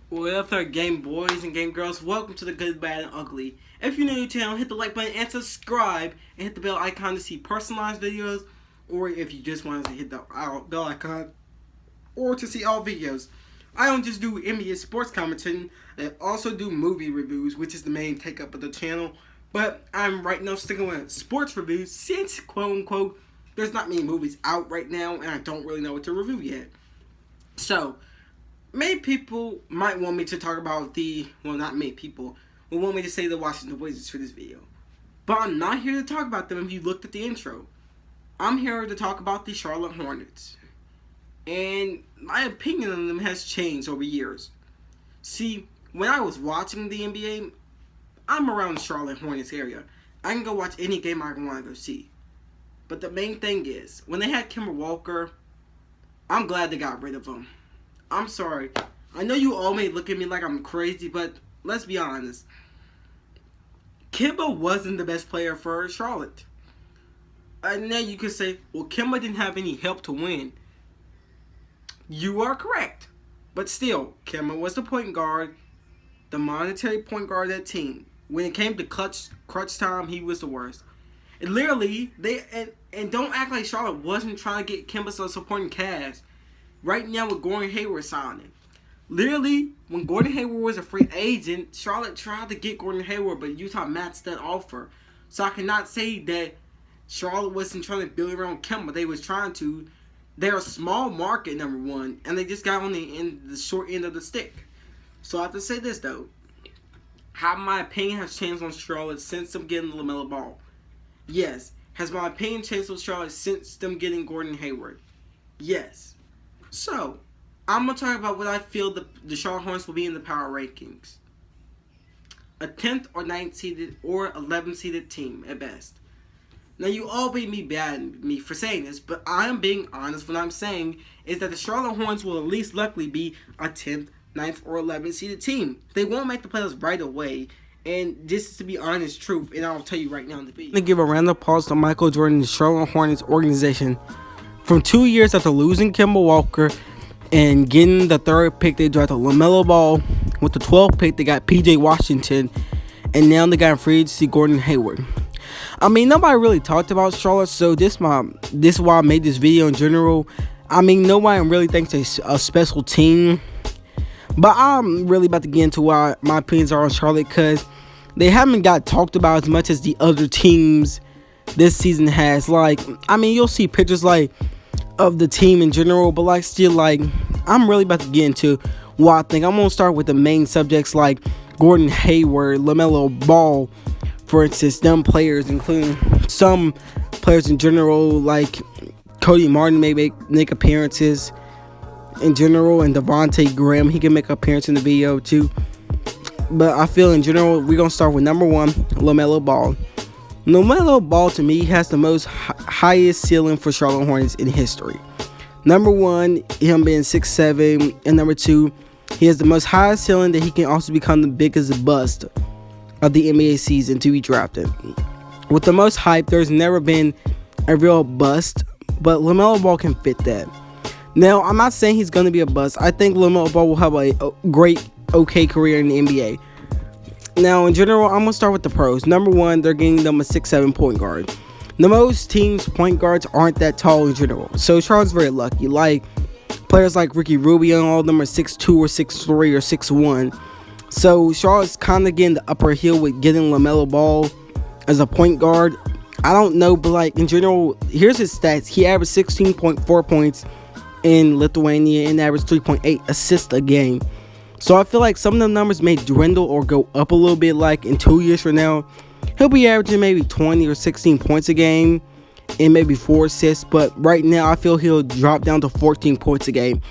What up there, game boys and game girls? Welcome to the Good, Bad, and Ugly. If you're new to the channel, hit the like button and subscribe, and hit the bell icon to see personalized videos, or if you just want to hit the bell icon, or to see all videos. I don't just do NBA sports commentating, I also do movie reviews, which is the main take up of the channel. But I'm right now sticking with sports reviews since, quote unquote, there's not many movies out right now, and I don't really know what to review yet. So, many people might want me to talk about not many people, will want me to say the Washington Wizards for this video. But I'm not here to talk about them if you looked at the intro. I'm here to talk about the Charlotte Hornets. And my opinion on them has changed over years. See, when I was watching the NBA, I'm around the Charlotte Hornets area. I can go watch any game I want to go see. But the main thing is, when they had Kemba Walker, I'm glad they got rid of him. I'm sorry. I know you all may look at me like I'm crazy, but let's be honest. Kemba wasn't the best player for Charlotte. And now you could say, well, Kemba didn't have any help to win. You are correct. But still, Kemba was the point guard, the monetary point guard of that team. When it came to crunch time, he was the worst. And literally, and don't act like Charlotte wasn't trying to get Kemba some supporting cast. Right now with Gordon Hayward signing. Literally, when Gordon Hayward was a free agent, Charlotte tried to get Gordon Hayward, but Utah matched that offer. So I cannot say that Charlotte wasn't trying to build around Kemba. They was trying to. They're a small market, number one, and they just got on the short end of the stick. So I have to say this, though. How my opinion has changed on Charlotte since them getting LaMelo Ball. Yes. Has my opinion changed on Charlotte since them getting Gordon Hayward? Yes. So, I'm going to talk about what I feel the Charlotte Hornets will be in the power rankings. A 10th or 9th seeded or 11th seeded team at best. Now, you all may be mad at me for saying this, but I am being honest. What I'm saying is that the Charlotte Hornets will at least luckily be a 10th, 9th, or 11th seeded team. They won't make the playoffs right away. And this is to be honest truth, and I'll tell you right now in the video. I'm going to give a round of applause to Michael Jordan and the Charlotte Hornets organization. From 2 years after losing Kemba Walker and getting the 3rd pick, they drafted LaMelo Ball. With the 12th pick, they got PJ Washington. And now they got free agency Gordon Hayward. I mean, nobody really talked about Charlotte, so this is why I made this video in general. I mean, nobody really thinks it's a special team. But I'm really about to get into why my opinions are on Charlotte, because they haven't got talked about as much as the other teams this season has. Like, I mean, you'll see pictures like of the team in general, but like still, like, I'm really about to get into what I think. I'm gonna start with the main subjects like Gordon Hayward, LaMelo Ball, for instance, them players, including some players in general, like Cody Martin may make appearances in general, and Devontae Graham, he can make an appearance in the video too. But I feel in general, we're gonna start with number 1, LaMelo Ball. LaMelo Ball, to me, has the most highest ceiling for Charlotte Hornets in history. Number 1, him being 6'7", and number 2, he has the most highest ceiling that he can also become the biggest bust of the NBA season to be drafted. With the most hype, there's never been a real bust, but LaMelo Ball can fit that. Now, I'm not saying he's going to be a bust. I think LaMelo Ball will have a great, okay career in the NBA. Now, in general, I'm going to start with the pros. Number 1, they're getting them a 6'7" point guard. Now, most teams' point guards aren't that tall in general, so Charlotte's very lucky. Like, players like Ricky Rubio, all of them are 6'2", or 6'3", or 6'1". So, Charlotte's kind of getting the upper hill with getting LaMelo Ball as a point guard. I don't know, but, like, in general, here's his stats. He averaged 16.4 points in Lithuania and averaged 3.8 assists a game. So I feel like some of the numbers may dwindle or go up a little bit. Like in 2 years from now, he'll be averaging maybe 20 or 16 points a game and maybe 4 assists. But right now, I feel he'll drop down to 14 points a game.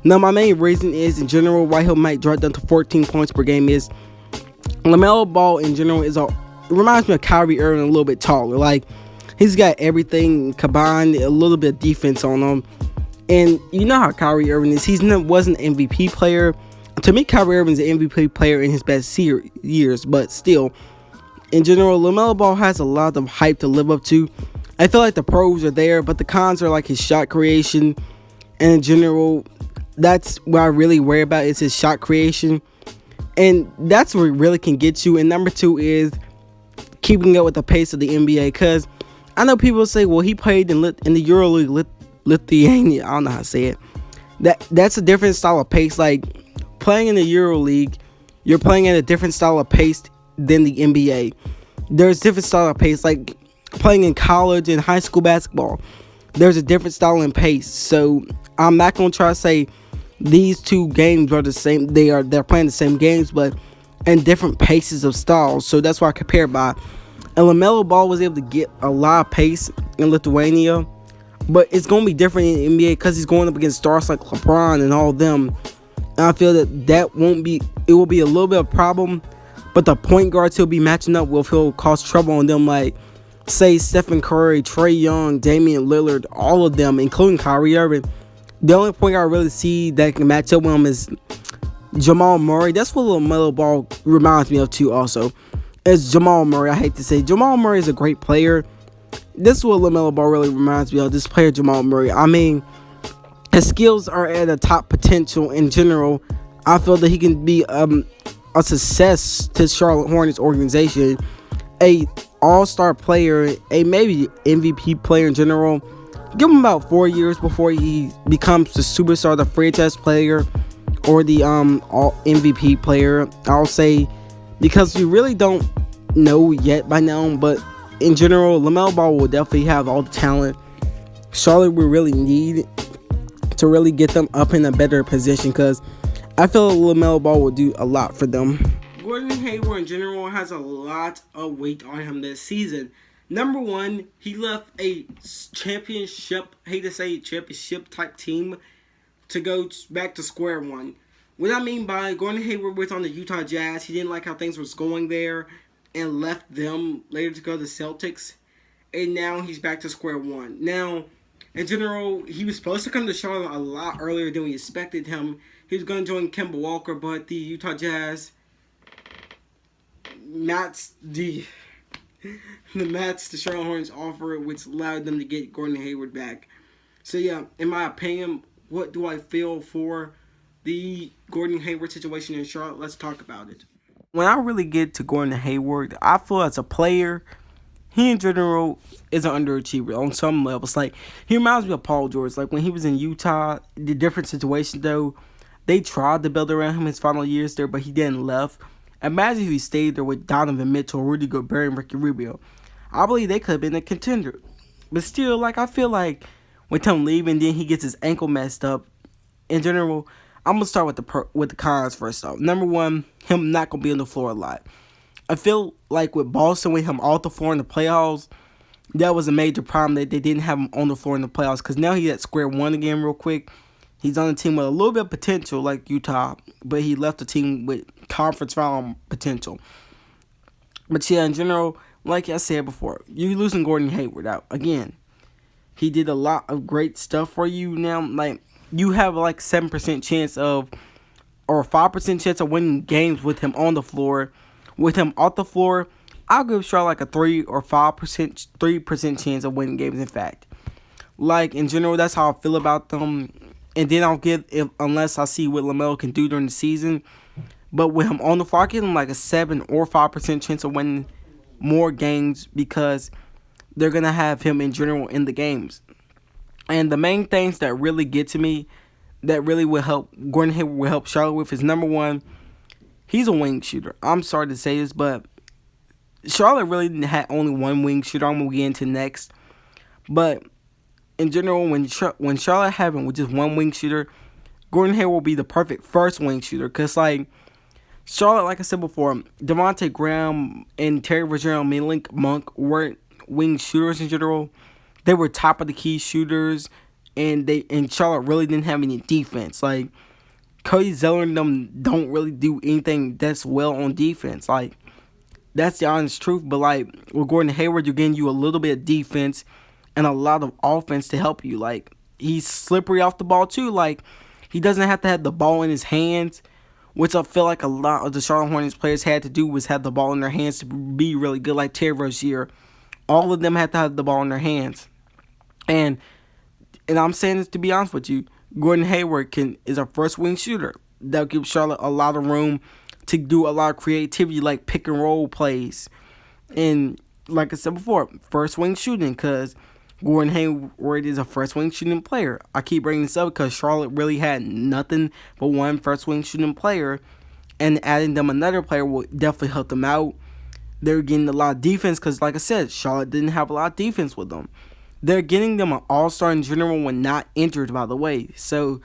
Now, my main reason is, in general, why he might drop down to 14 points per game is LaMelo Ball, in general, reminds me of Kyrie Irving, a little bit taller. Like, he's got everything combined, a little bit of defense on him. And you know how Kyrie Irving is. He wasn't an MVP player. To me, Kyrie Irving's an MVP player in his best years, but still, in general, LaMelo Ball has a lot of hype to live up to. I feel like the pros are there, but the cons are like his shot creation, and in general, That's what I really worry about is his shot creation. And that's where it really can get you. And number 2 is keeping up with the pace of the NBA. Because I know people say, well, he played in the EuroLeague Lithuania. I don't know how to say it. That's a different style of pace. Like, playing in the EuroLeague, you're playing at a different style of pace than the NBA. There's different style of pace. Like, playing in college and high school basketball, there's a different style and pace. So I'm not going to try to say these two games are the same. They're playing the same games, but in different paces of styles. So that's why I compare by. And LaMelo Ball was able to get a lot of pace in Lithuania, but it's going to be different in the NBA because he's going up against stars like LeBron and all of them. And I feel that won't be. It will be a little bit of a problem, but the point guards he'll be matching up with, he'll cause trouble on them, like, say, Stephen Curry, Trae Young, Damian Lillard, all of them, including Kyrie Irving. The only point I really see that can match up with him is Jamal Murray. That's what LaMelo Ball reminds me of too also. It's Jamal Murray. I hate to say Jamal Murray is a great player. This is what LaMelo Ball really reminds me of, this player Jamal Murray. I mean, his skills are at a top potential in general. I feel that he can be a success to Charlotte Hornets organization. A all-star player, a maybe MVP player in general. Give him about 4 years before he becomes the superstar, the franchise player, or the all MVP player. I'll say, because we really don't know yet by now, but in general, LaMelo Ball will definitely have all the talent Charlotte will really need to really get them up in a better position, because I feel LaMelo Ball will do a lot for them. Gordon Hayward in general has a lot of weight on him this season. Number 1, he left a championship type team to go back to square one. What I mean by Gordon Hayward was on the Utah Jazz. He didn't like how things was going there and left them later to go to the Celtics. And now he's back to square one. Now, in general, he was supposed to come to Charlotte a lot earlier than we expected him. He was going to join Kemba Walker, but the Utah Jazz matched the Charlotte Hornets offer, which allowed them to get Gordon Hayward back. So yeah, in my opinion, what do I feel for the Gordon Hayward situation in Charlotte? Let's talk about it. When I really get to Gordon Hayward, I feel as a player, he in general is an underachiever on some levels. Like, he reminds me of Paul George. Like, when he was in Utah, the different situation though, they tried to build around him his final years there, but he didn't left. Imagine if he stayed there with Donovan Mitchell, Rudy Gobert, and Ricky Rubio. I believe they could have been a contender. But still, like, I feel like with him leaving, then he gets his ankle messed up. In general, I'm going to start with the cons first off. Number 1, him not going to be on the floor a lot. I feel like with Boston, with him off the floor in the playoffs, that was a major problem that they didn't have him on the floor in the playoffs, because now he's at square one again real quick. He's on a team with a little bit of potential like Utah, but he left the team with conference final potential. But yeah, in general, like I said before, you're losing Gordon Hayward out. Again, he did a lot of great stuff for you now. Like, you have like 7% chance of, or 5% chance of winning games with him on the floor. With him off the floor, I'll give Charlotte like a 3 or 3% chance of winning games, in fact. Like, in general, that's how I feel about them. And then I'll give, unless I see what LaMelo can do during the season. But with him on the floor, I give him like a 7 or 5% chance of winning more games, because they're going to have him in general in the games. And the main things that really get to me, that really will help, Gordon Hayward will help Charlotte with, is number 1, he's a wing shooter. I'm sorry to say this, but Charlotte really had only one wing shooter. I'm going to get into next. But in general, when Charlotte having with just one wing shooter, Gordon Hayward will be the perfect first wing shooter. Because, like, Charlotte, like I said before, Devontae Graham and Terry Rozier and Malik Monk weren't wing shooters in general. They were top of the key shooters, and Charlotte really didn't have any defense. Like, Cody Zeller and them don't really do anything that's well on defense. Like, that's the honest truth. But, like, with Gordon Hayward, you're getting you a little bit of defense and a lot of offense to help you. Like, he's slippery off the ball too. Like, he doesn't have to have the ball in his hands, which I feel like a lot of the Charlotte Hornets players had to do was have the ball in their hands to be really good, like Terry Rozier. All of them had to have the ball in their hands. And I'm saying this to be honest with you, Gordon Hayward is a first wing shooter. That'll give Charlotte a lot of room to do a lot of creativity, like pick and roll plays. And like I said before, first wing shooting, because Gordon Hayward is a first wing shooting player. I keep bringing this up because Charlotte really had nothing but one first wing shooting player, and adding them another player will definitely help them out. They're getting a lot of defense because, like I said, Charlotte didn't have a lot of defense with them. They're getting them an all-star in general when not injured, by the way. So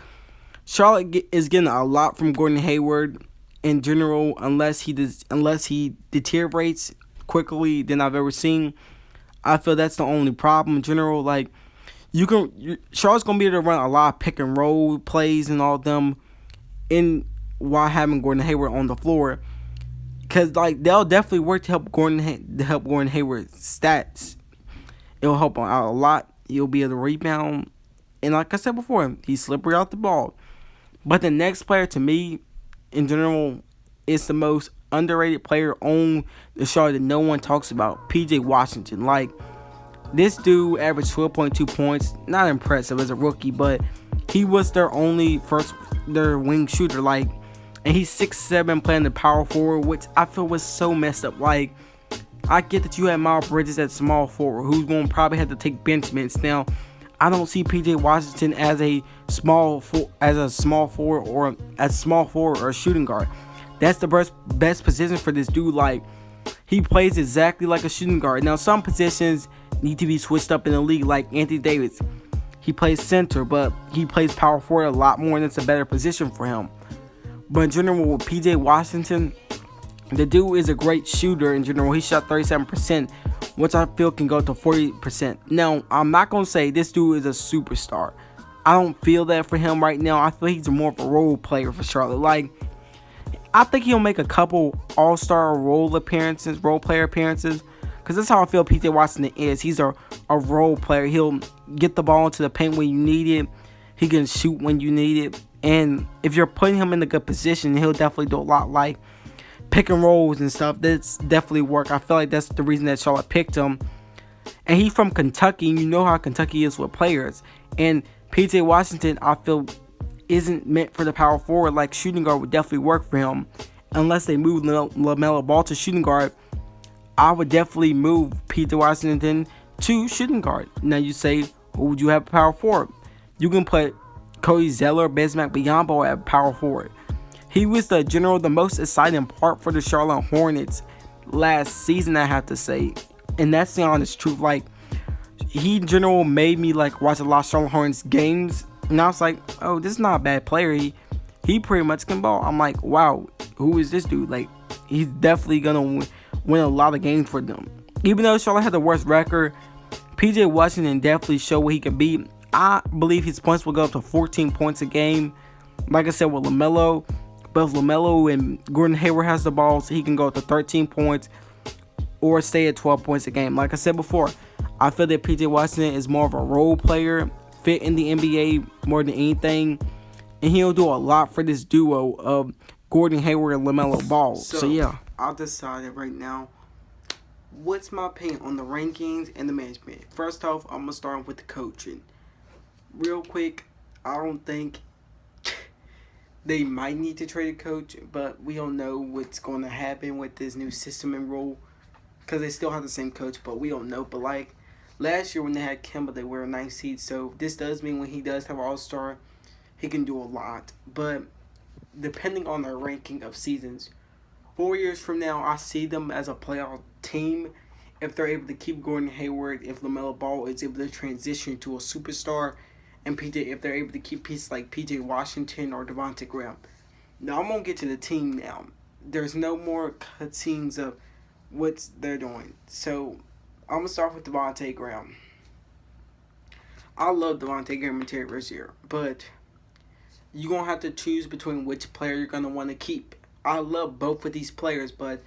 Charlotte is getting a lot from Gordon Hayward in general, unless he deteriorates quickly than I've ever seen. I feel that's the only problem in general. Like, Charlotte's gonna be able to run a lot of pick and roll plays and all of them in while having Gordon Hayward on the floor, because like they'll definitely work to help Gordon Hayward's stats. It'll help him out a lot. He'll be able to rebound, and like I said before, he's slippery off the ball. But the next player, to me, in general, is the most underrated player on the Charlotte that no one talks about. PJ Washington. Like, this dude averaged 12.2 points. Not impressive as a rookie, but he was their wing shooter. Like, and he's 6'7", playing the power forward, which I feel was so messed up. Like, I get that you had Miles Bridges at small forward, who's going to probably have to take bench minutes. Now, I don't see PJ Washington as a small forward or a shooting guard. That's the best position for this dude. Like, he plays exactly like a shooting guard. Now, some positions need to be switched up in the league, like Anthony Davis. He plays center, but he plays power forward a lot more, and it's a better position for him. But in general, with PJ Washington, the dude is a great shooter in general. He shot 37%, which I feel can go to 40%. Now, I'm not going to say this dude is a superstar. I don't feel that for him right now. I feel he's more of a role player for Charlotte. Like, I think he'll make a couple all-star role player appearances. Because that's how I feel PJ Washington is. He's a role player. He'll get the ball into the paint when you need it. He can shoot when you need it. And if you're putting him in a good position, he'll definitely do a lot, like pick and rolls and stuff. That's definitely work. I feel like that's the reason that Charlotte picked him. And he's from Kentucky, and you know how Kentucky is with players. And PJ Washington, I feel, isn't meant for the power forward. Like, shooting guard would definitely work for him. Unless they move LaMelo Ball to shooting guard, I would definitely move PJ Washington to shooting guard. Now you say, who would you have power forward? You can put Cody Zeller, Bismack Biyombo at power forward. He was the most exciting part for the Charlotte Hornets last season, I have to say. And that's the honest truth. Like, he in general made me like watch a lot of Charlotte Hornets games. And I was like, oh, this is not a bad player. He pretty much can ball. I'm like, wow, who is this dude? Like, he's definitely going to win a lot of games for them. Even though Charlotte had the worst record, PJ Washington definitely showed what he can be. I believe his points will go up to 14 points a game. Like I said, with LaMelo. But if LaMelo and Gordon Hayward has the ball, so he can go up to 13 points or stay at 12 points a game. Like I said before, I feel that PJ Washington is more of a role player, fit in the NBA more than anything. And he'll do a lot for this duo of Gordon Hayward and LaMelo Ball. So yeah, I've decided right now what's my opinion on the rankings and the management. First off, I'm going to start with the coaching. Real quick, I don't think they might need to trade a coach, but we don't know what's going to happen with this new system and rule, because they still have the same coach, but we don't know. But like last year when they had Kemba, they were a 9th seed, so this does mean when he does have an all-star, he can do a lot. But depending on their ranking of seasons, 4 years from now, I see them as a playoff team if they're able to keep Gordon Hayward, if LaMelo Ball is able to transition to a superstar, and if they're able to keep pieces like PJ Washington or Devontae Graham. Now, I'm going to get to the team now. There's no more cutscenes of what they're doing. So, I'm going to start with Devontae Graham. I love Devontae Graham and Terry Rozier, but you're going to have to choose between which player you're going to want to keep. I love both of these players, but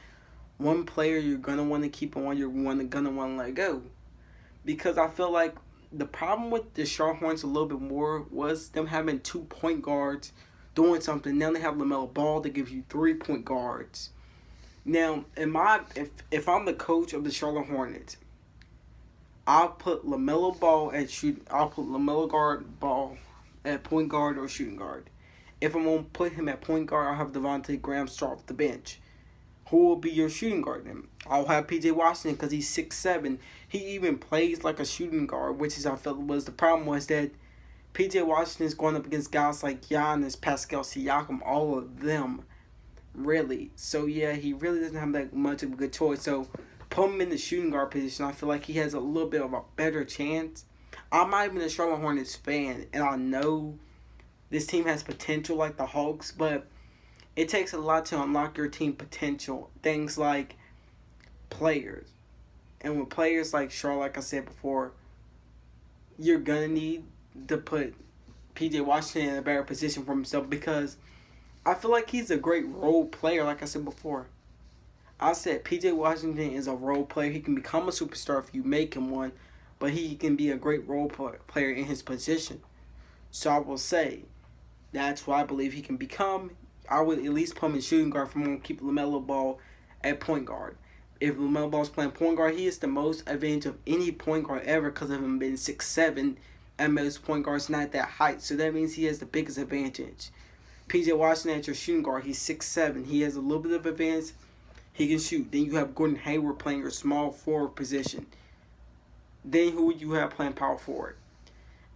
one player you're going to want to keep and one you're going to want to let go. Because I feel like the problem with the Charlotte Hornets a little bit more was them having 2 point guards doing something. Now they have LaMelo Ball that gives you 3 point guards. Now, if I'm the coach of the Charlotte Hornets, I'll put LaMelo Ball at shoot. I'll put LaMelo Ball at point guard or shooting guard. If I'm going to put him at point guard, I'll have Devontae Graham start off the bench. Who will be your shooting guard then? I'll have P.J. Washington because he's 6'7". He even plays like a shooting guard, which is I felt was the problem was that P.J. Washington is going up against guys like Giannis, Pascal Siakam, all of them, really. So, yeah, he really doesn't have that much of a good choice. So, put him in the shooting guard position. I feel like he has a little bit of a better chance. I'm not even a Charlotte Hornets fan, and I know this team has potential like the Hawks, but it takes a lot to unlock your team potential. Things like players. And with players like Charlotte, like I said before, you're going to need to put P.J. Washington in a better position for himself because I feel like he's a great role player, like I said before. I said P.J. Washington is a role player. He can become a superstar if you make him one, but he can be a great role player in his position. So I will say that's what I believe he can become. I would at least put him in shooting guard if I'm going to keep LaMelo Ball at point guard. If LaMelo Ball is playing point guard, he is the most advantage of any point guard ever because of him being 6'7", and most point guards not that height. So that means he has the biggest advantage. P.J. Washington at your shooting guard, he's 6'7". He has a little bit of advantage. He can shoot. Then you have Gordon Hayward playing your small forward position. Then who would you have playing power forward?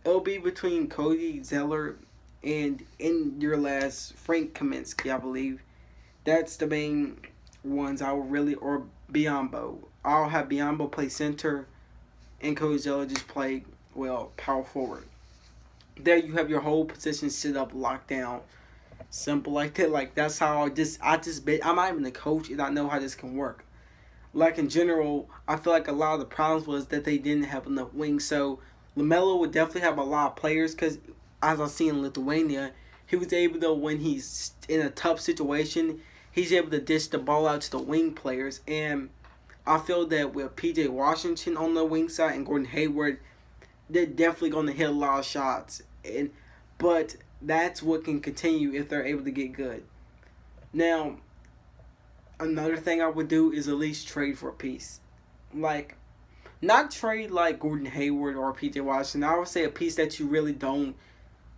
It'll be between Cody Zeller and in your last Frank Kaminsky, I believe. That's the main ones I would really, or Biyombo. I'll have Biyombo play center and Cody Zeller just play, well, power forward. There you have your whole position set up, locked down. Simple like that. Like, that's how I'm not even a coach and I know how this can work. Like, in general, I feel like a lot of the problems was that they didn't have enough wings. So, LaMelo would definitely have a lot of players because, as I've seen in Lithuania, he was able to, when he's in a tough situation, he's able to dish the ball out to the wing players. And I feel that with P.J. Washington on the wing side and Gordon Hayward, they're definitely going to hit a lot of shots. But that's what can continue if they're able to get good. Now, another thing I would do is at least trade for a piece. Like, not trade like Gordon Hayward or P.J. Washington. I would say a piece that you really don't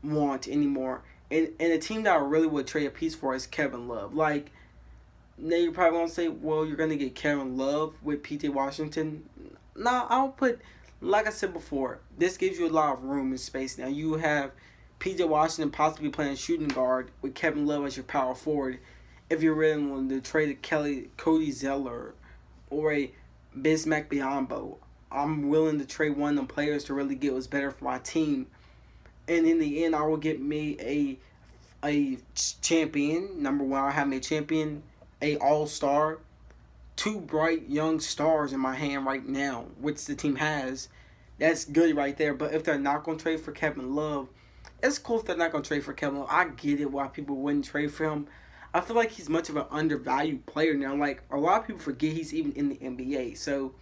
want anymore. And a team that I really would trade a piece for is Kevin Love. Like, now you're probably going to say, well, you're going to get Kevin Love with P.J. Washington. No, I'll put, like I said before, this gives you a lot of room and space. Now, you have P.J. Washington possibly playing shooting guard with Kevin Love as your power forward. If you're really willing to trade a Cody Zeller or a Bismack Biyombo, I'm willing to trade one of them players to really get what's better for my team. And in the end, I will get me a champion. Number one, I'll have me a champion, a all-star, two bright young stars in my hand right now, which the team has. That's good right there. But if they're not going to trade for Kevin Love, it's cool if they're not going to trade for Kevin Love. I get it why people wouldn't trade for him. I feel like he's much of an undervalued player now. Like, a lot of people forget he's even in the NBA. So,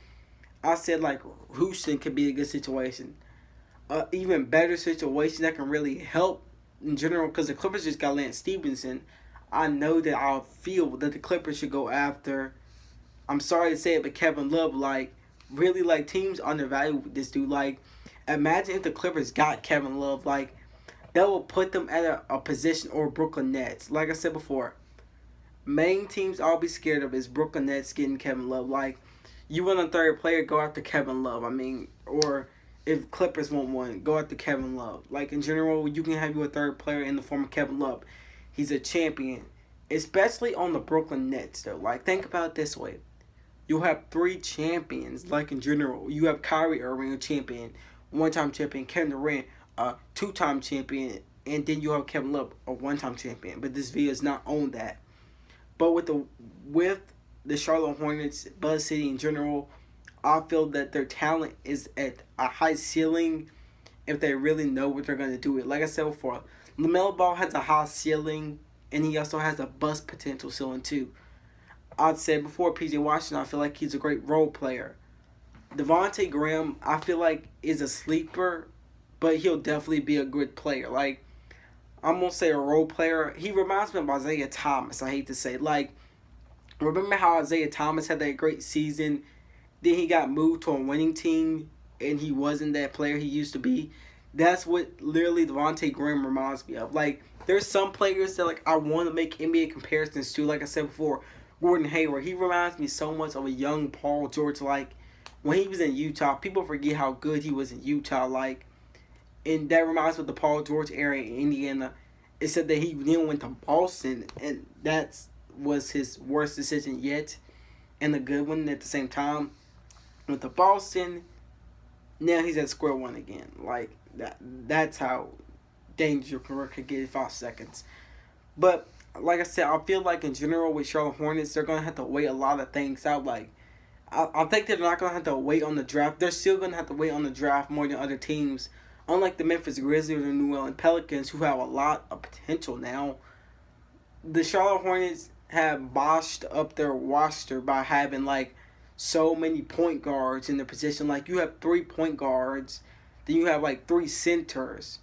I said, like, Houston could be a good situation. Even better situation that can really help in general, because the Clippers just got Lance Stevenson. I know that I feel that the Clippers should go after, I'm sorry to say it, but Kevin Love. Like, really, like, teams undervalue this dude. Like, imagine if the Clippers got Kevin Love. Like, that will put them at a position, or Brooklyn Nets. Like I said before, main teams I'll be scared of is Brooklyn Nets getting Kevin Love. Like, you want a third player, go after Kevin Love. I mean, or if Clippers want one, go after Kevin Love. Like, in general, you can have you a third player in the form of Kevin Love. He's a champion. Especially on the Brooklyn Nets, though. Like, think about it this way. You'll have three champions, like, in general. You have Kyrie Irving, a champion, one-time champion, Kevin Durant, a two-time champion, and then you have Kevin Love, a one-time champion. But this video is not on that. But with the Charlotte Hornets, Buzz City in general, I feel that their talent is at a high ceiling if they really know what they're going to do. Like I said before, LaMelo Ball has a high ceiling, and he also has a bust potential ceiling too. I'd said before, P.J. Washington, I feel like he's a great role player. Devontae Graham, I feel like, is a sleeper, but he'll definitely be a good player. Like, I'm going to say a role player. He reminds me of Isaiah Thomas, I hate to say. Like, remember how Isaiah Thomas had that great season? Then he got moved to a winning team, and he wasn't that player he used to be. That's what literally Devontae Graham reminds me of. Like, there's some players that like I want to make NBA comparisons to. Like I said before, Gordon Hayward. He reminds me so much of a young Paul George. Like when he was in Utah, people forget how good he was in Utah. Like, and that reminds me of the Paul George era in Indiana. It said that he then went to Boston, and that was his worst decision yet, and a good one at the same time. With the Boston, now he's at square one again. Like that's how dangerous your career could get in 5 seconds. But like I said, I feel like in general with Charlotte Hornets, they're gonna have to wait a lot of things out. Like I think they're not gonna have to wait on the draft. They're still gonna have to wait on the draft more than other teams. Unlike the Memphis Grizzlies or New Orleans Pelicans, who have a lot of potential now, the Charlotte Hornets have botched up their roster by having like so many point guards in the position. Like you have 3 point guards, then you have like 3 centers.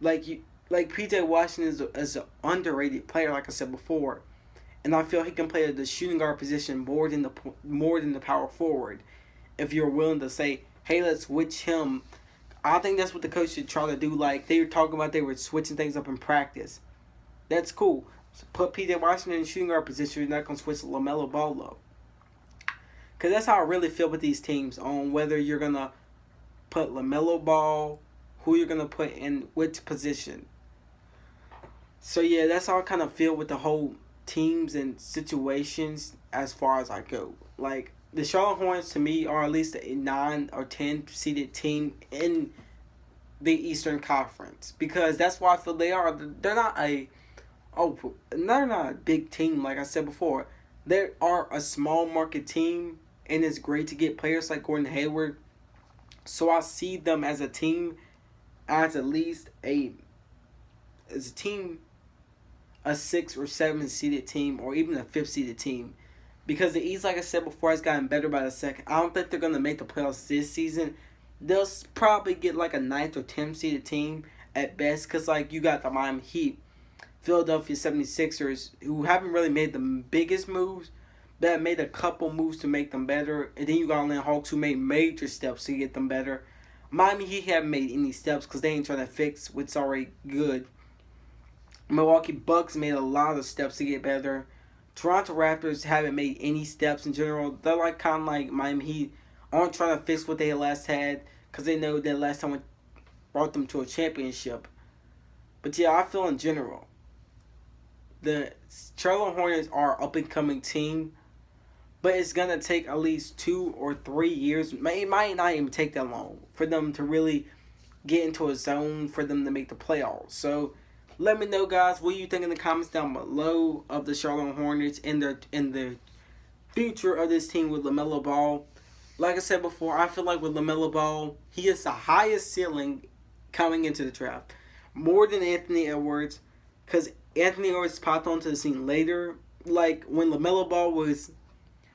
Like PJ Washington is an underrated player, like I said before, and I feel he can play the shooting guard position more than the power forward. If you're willing to say, hey, let's switch him. I think that's what the coach should try to do. Like they were talking about, they were switching things up in practice. That's cool. So put PJ Washington in the shooting guard position. You're not gonna switch LaMelo Ball up. Cause that's how I really feel with these teams on whether you're gonna put LaMelo Ball, who you're gonna put in which position. So yeah, that's how I kind of feel with the whole teams and situations as far as I go. Like the Charlotte Hornets to me are at least a 9 or 10 seeded team in the Eastern Conference because that's why I feel they are. They're not they're not a big team like I said before. They are a small market team, and it's great to get players like Gordon Hayward. So I see them as a team, as at least a 6 or 7 seeded team, or even a 5th seeded team. Because the East, like I said before, has gotten better by the second. I don't think they're going to make the playoffs this season. They'll probably get like a 9th or 10th seeded team at best. Because like you got the Miami Heat, Philadelphia 76ers, who haven't really made the biggest moves, but have made a couple moves to make them better. And then you got Atlanta Hawks, who made major steps to get them better. Miami Heat haven't made any steps because they ain't trying to fix what's already good. Milwaukee Bucks made a lot of steps to get better. Toronto Raptors haven't made any steps in general. They're like kind of like Miami Heat, aren't trying to fix what they last had because they know that last time it brought them to a championship. But yeah, I feel in general, the Charlotte Hornets are up and coming team, but it's gonna take at least 2 or 3 years. It might not even take that long for them to really get into a zone for them to make the playoffs. So let me know, guys, what you think in the comments down below of the Charlotte Hornets and the future of this team with LaMelo Ball. Like I said before, I feel like with LaMelo Ball, he has the highest ceiling coming into the draft. More than Anthony Edwards, because Anthony Edwards popped onto the scene later. Like, when LaMelo Ball was,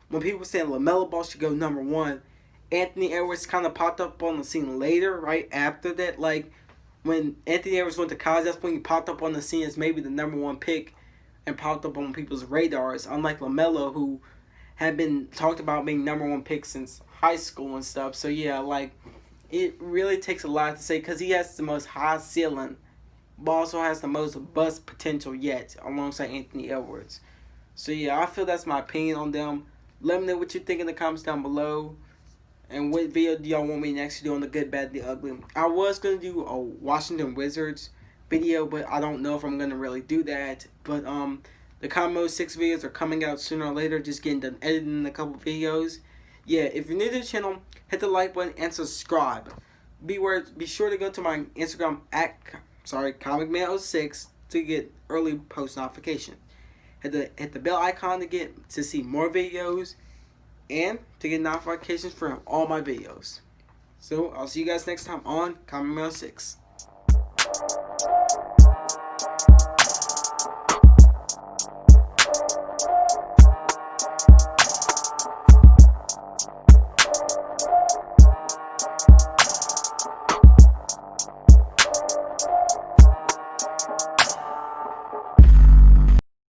when people were saying LaMelo Ball should go number 1, Anthony Edwards kind of popped up on the scene later, right after that. Like, when Anthony Edwards went to college, that's when he popped up on the scene as maybe the number 1 pick and popped up on people's radars. Unlike LaMelo, who had been talked about being number 1 pick since high school and stuff. So yeah, like, it really takes a lot to say because he has the most high ceiling, but also has the most bust potential yet, alongside Anthony Edwards. So yeah, I feel that's my opinion on them. Let me know what you think in the comments down below. And what video do y'all want me next to do on the good, bad, the ugly? I was going to do a Washington Wizards video, but I don't know if I'm going to really do that. But the Combo 6 videos are coming out sooner or later. Just getting done editing a couple videos. Yeah, if you're new to the channel, hit the like button and subscribe. Be sure to go to my Instagram at ComicMan06 to get early post notification. Hit the bell icon to see more videos and to get notifications for all my videos. So I'll see you guys next time on ComicMan06.